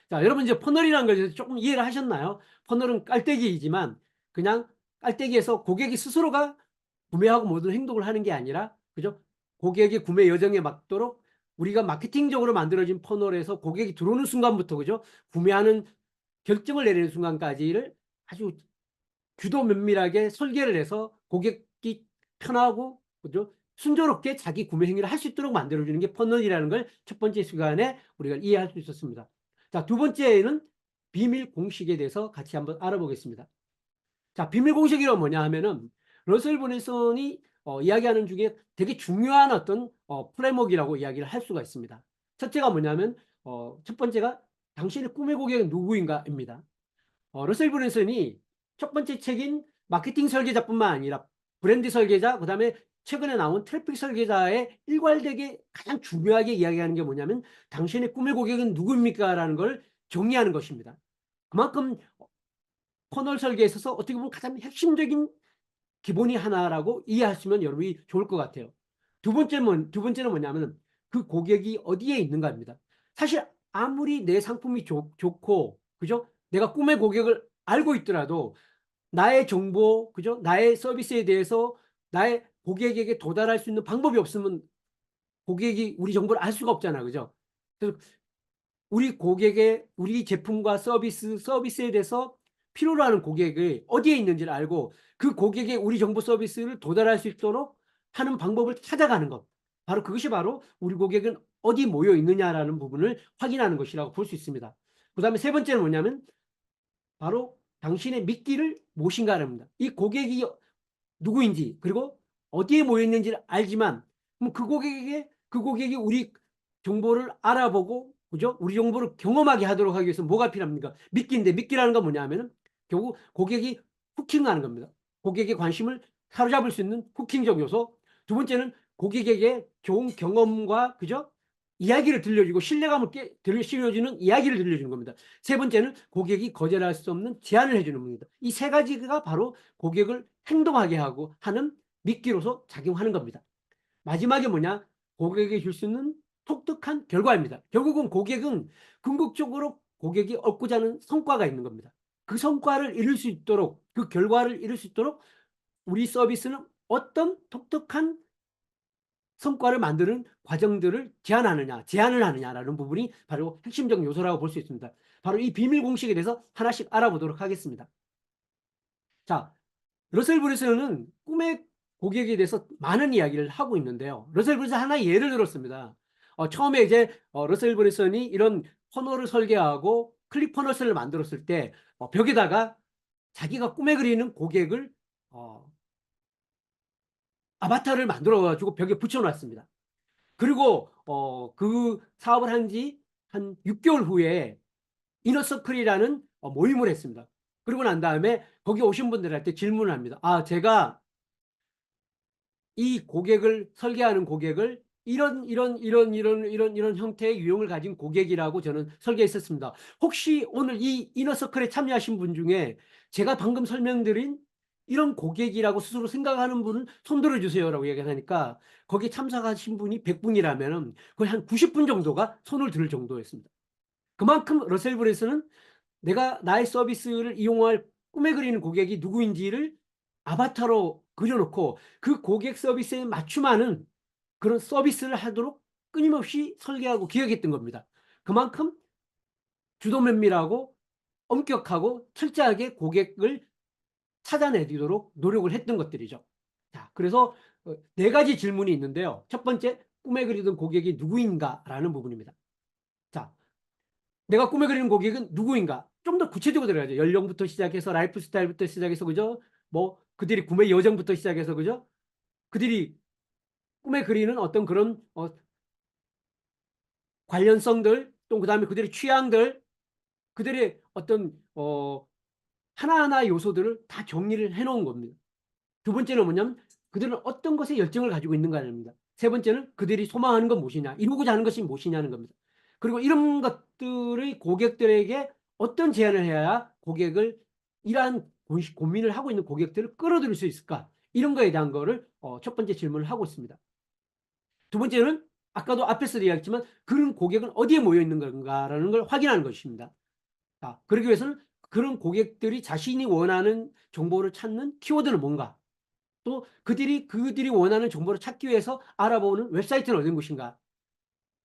자, 여러분 이제 퍼널이라는 걸 조금 이해를 하셨나요? 퍼널은 깔때기이지만 그냥 깔때기에서 고객이 스스로가 구매하고 모든 행동을 하는 게 아니라, 그죠? 고객의 구매 여정에 맞도록 우리가 마케팅적으로 만들어진 퍼널에서 고객이 들어오는 순간부터, 그죠? 구매하는 결정을 내리는 순간까지를 아주 규도 면밀하게 설계를 해서 고객이 편하고, 그죠? 순조롭게 자기 구매 행위를 할 수 있도록 만들어주는 게 퍼널이라는 걸 첫 번째 시간에 우리가 이해할 수 있었습니다. 자, 두 번째는 비밀 공식에 대해서 같이 한번 알아보겠습니다. 자, 비밀 공식이란 뭐냐 하면은 러셀 브랜슨이 이야기하는 중에 되게 중요한 어떤 프레임워크라고 이야기를 할 수가 있습니다. 첫째가 뭐냐면 첫 번째가 당신의 꿈의 고객은 누구인가입니다. 러셀 브랜슨이 첫 번째 책인 마케팅 설계자뿐만 아니라 브랜드 설계자, 그다음에 최근에 나온 트래픽 설계자의 일괄되게 가장 중요하게 이야기하는 게 뭐냐면 당신의 꿈의 고객은 누구입니까? 라는 걸 정리하는 것입니다. 그만큼 퍼널 설계에 있어서 어떻게 보면 가장 핵심적인 기본이 하나라고 이해하시면 여러분이 좋을 것 같아요. 두 번째는 뭐냐면 그 고객이 어디에 있는가입니다. 사실 아무리 내 상품이 좋고, 그죠? 내가 꿈의 고객을 알고 있더라도 나의 정보, 그죠? 나의 서비스에 대해서 나의 고객에게 도달할 수 있는 방법이 없으면 고객이 우리 정보를 알 수가 없잖아, 그죠? 그래서 우리 고객의 우리 제품과 서비스에 대해서 필요로 하는 고객이 어디에 있는지를 알고 그 고객의 우리 정보 서비스를 도달할 수 있도록 하는 방법을 찾아가는 것. 바로 그것이 바로 우리 고객은 어디 모여 있느냐라는 부분을 확인하는 것이라고 볼 수 있습니다. 그 다음에 세 번째는 뭐냐면 바로 당신의 미끼를 무엇인가 합니다. 이 고객이 누구인지, 그리고 어디에 모여 있는지를 알지만 그럼 그 고객이 우리 정보를 알아보고, 그죠? 우리 정보를 경험하게 하도록 하기 위해서 뭐가 필요합니까? 미끼인데, 미끼라는 건 뭐냐 하면은 결국 고객이 후킹하는 겁니다. 고객의 관심을 사로잡을 수 있는 후킹적 요소. 두 번째는 고객에게 좋은 경험과, 그죠? 이야기를 들려주고 신뢰감을 실어주는 이야기를 들려주는 겁니다. 세 번째는 고객이 거절할 수 없는 제안을 해주는 겁니다. 이 세 가지가 바로 고객을 행동하게 하고 하는 미끼로서 작용하는 겁니다. 마지막에 뭐냐? 고객에게 줄 수 있는 독특한 결과입니다. 결국은 고객은 궁극적으로 고객이 얻고자 하는 성과가 있는 겁니다. 그 성과를 이룰 수 있도록, 그 결과를 이룰 수 있도록 우리 서비스는 어떤 독특한 성과를 만드는 과정들을 제안을 하느냐라는 부분이 바로 핵심적 요소라고 볼 수 있습니다. 바로 이 비밀 공식에 대해서 하나씩 알아보도록 하겠습니다. 자, 러셀 브루스는 꿈의 고객에 대해서 많은 이야기를 하고 있는데요. 러셀 브루스 하나의 예를 들었습니다. 처음에 이제 러셀 브루슨이 이런 퍼널을 설계하고 클릭 퍼널을 만들었을 때 벽에다가 자기가 꿈에 그리는 고객을 아바타를 만들어 가지고 벽에 붙여놨습니다. 그리고 그 사업을 한 지 한 6개월 후에 이너서클이라는 모임을 했습니다. 그러고 난 다음에 거기 오신 분들한테 질문을 합니다. 제가 이 고객을 설계하는 고객을 이런 형태의 유형을 가진 고객이라고 저는 설계했었습니다. 혹시 오늘 이 이너서클에 참여하신 분 중에 제가 방금 설명드린 이런 고객이라고 스스로 생각하는 분은 손 들어주세요라고 얘기하니까 거기 참석하신 분이 100분이라면 거의 한 90분 정도가 손을 들 정도였습니다. 그만큼 러셀 브랜슨은 내가 나의 서비스를 이용할 꿈에 그리는 고객이 누구인지를 아바타로 그려놓고 그 고객 서비스에 맞춤하는 그런 서비스를 하도록 끊임없이 설계하고 기획했던 겁니다. 그만큼 주도 면밀하고 엄격하고 철저하게 고객을 찾아내도록 노력을 했던 것들이죠. 자, 그래서 네 가지 질문이 있는데요. 첫 번째, 꿈에 그리던 고객이 누구인가라는 부분입니다. 자, 내가 꿈에 그리는 고객은 누구인가? 좀 더 구체적으로 들어가죠. 연령부터 시작해서 라이프 스타일부터 시작해서, 그죠? 뭐 그들이 구매 여정부터 시작해서, 그죠? 그들이 꿈에 그리는 어떤 그런 관련성들, 또 그다음에 그들의 취향들, 그들의 어떤 하나하나 요소들을 다 정리를 해놓은 겁니다. 두 번째는 뭐냐면 그들은 어떤 것에 열정을 가지고 있는가입니다. 세 번째는 그들이 소망하는 건 무엇이냐, 이루고자 하는 것이 무엇이냐는 겁니다. 그리고 이런 것들의 고객들에게 어떤 제안을 해야 고객을 이러한 고민을 하고 있는 고객들을 끌어들일 수 있을까? 이런 거에 대한 거를 첫 번째 질문을 하고 있습니다. 두 번째는 아까도 앞에서 이야기했지만 그런 고객은 어디에 모여 있는 건가라는 걸 확인하는 것입니다. 자, 그러기 위해서는 그런 고객들이 자신이 원하는 정보를 찾는 키워드는 뭔가, 또 그들이 원하는 정보를 찾기 위해서 알아보는 웹사이트는 어딘 것인가,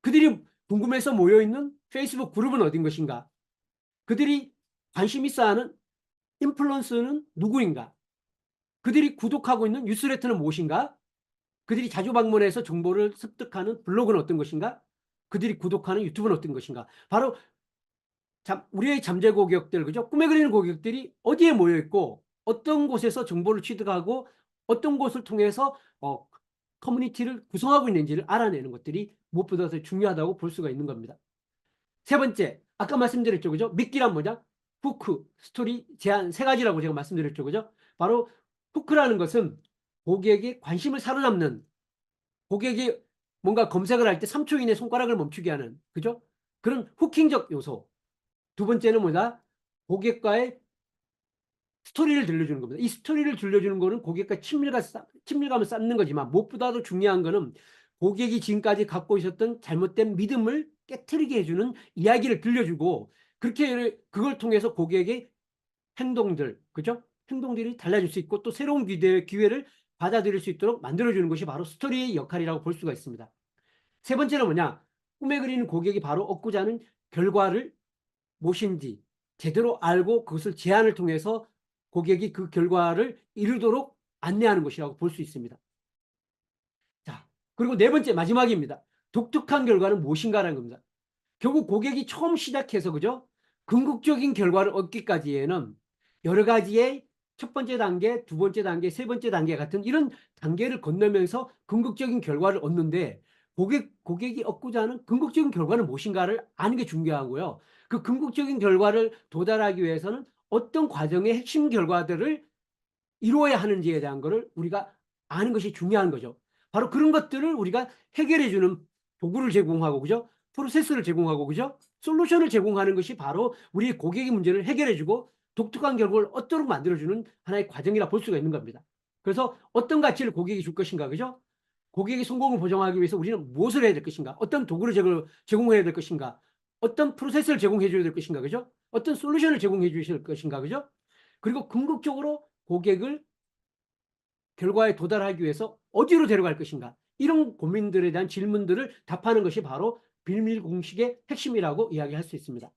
그들이 궁금해서 모여 있는 페이스북 그룹은 어딘 것인가, 그들이 관심 있어 하는 인플루언서는 누구인가, 그들이 구독하고 있는 뉴스레터는 무엇인가, 그들이 자주 방문해서 정보를 습득하는 블로그는 어떤 것인가, 그들이 구독하는 유튜브는 어떤 것인가. 바로 우리의 잠재 고객들, 그죠? 꿈에 그리는 고객들이 어디에 모여 있고 어떤 곳에서 정보를 취득하고 어떤 곳을 통해서 커뮤니티를 구성하고 있는지를 알아내는 것들이 무엇보다 더 중요하다고 볼 수가 있는 겁니다. 세 번째, 아까 말씀드렸죠, 그죠? 미끼란 뭐냐? 후크, 스토리, 제안 세 가지라고 제가 말씀드렸죠, 그죠? 바로 후크라는 것은 고객의 관심을 사로잡는, 고객이 뭔가 검색을 할 때 3초 이내 손가락을 멈추게 하는, 그죠? 그런 후킹적 요소. 두 번째는 뭐다? 고객과의 스토리를 들려주는 겁니다. 이 스토리를 들려주는 거는 고객과 친밀감을 쌓는 거지만 무엇보다도 중요한 거는 고객이 지금까지 갖고 있었던 잘못된 믿음을 깨트리게 해주는 이야기를 들려주고, 그렇게 그걸 통해서 고객의 행동들, 그죠? 행동들이 달라질 수 있고 또 새로운 기회를 받아들일 수 있도록 만들어주는 것이 바로 스토리의 역할이라고 볼 수가 있습니다. 세 번째는 뭐냐? 꿈에 그리는 고객이 바로 얻고자 하는 결과를 무엇인지 제대로 알고 그것을 제안을 통해서 고객이 그 결과를 이루도록 안내하는 것이라고 볼 수 있습니다. 자, 그리고 네 번째, 마지막입니다. 독특한 결과는 무엇인가라는 겁니다. 결국 고객이 처음 시작해서, 그죠? 궁극적인 결과를 얻기까지에는 여러 가지의 첫 번째 단계, 두 번째 단계, 세 번째 단계 같은 이런 단계를 건너면서 궁극적인 결과를 얻는데, 고객이 얻고자 하는 궁극적인 결과는 무엇인가를 아는 게 중요하고요. 그 궁극적인 결과를 도달하기 위해서는 어떤 과정의 핵심 결과들을 이루어야 하는지에 대한 것을 우리가 아는 것이 중요한 거죠. 바로 그런 것들을 우리가 해결해 주는 도구를 제공하고, 그죠? 프로세스를 제공하고, 그죠? 솔루션을 제공하는 것이 바로 우리 고객의 문제를 해결해 주고 독특한 결과를 얻도록 만들어 주는 하나의 과정이라 볼 수가 있는 겁니다. 그래서 어떤 가치를 고객이 줄 것인가, 그죠? 고객의 성공을 보장하기 위해서 우리는 무엇을 해야 될 것인가? 어떤 도구를 제공해야 될 것인가? 어떤 프로세스를 제공해 줘야 될 것인가, 그죠? 어떤 솔루션을 제공해 주실 것인가, 그죠? 그리고 궁극적으로 고객을 결과에 도달하기 위해서 어디로 데려갈 것인가, 이런 고민들에 대한 질문들을 답하는 것이 바로 비밀 공식의 핵심이라고 이야기할 수 있습니다.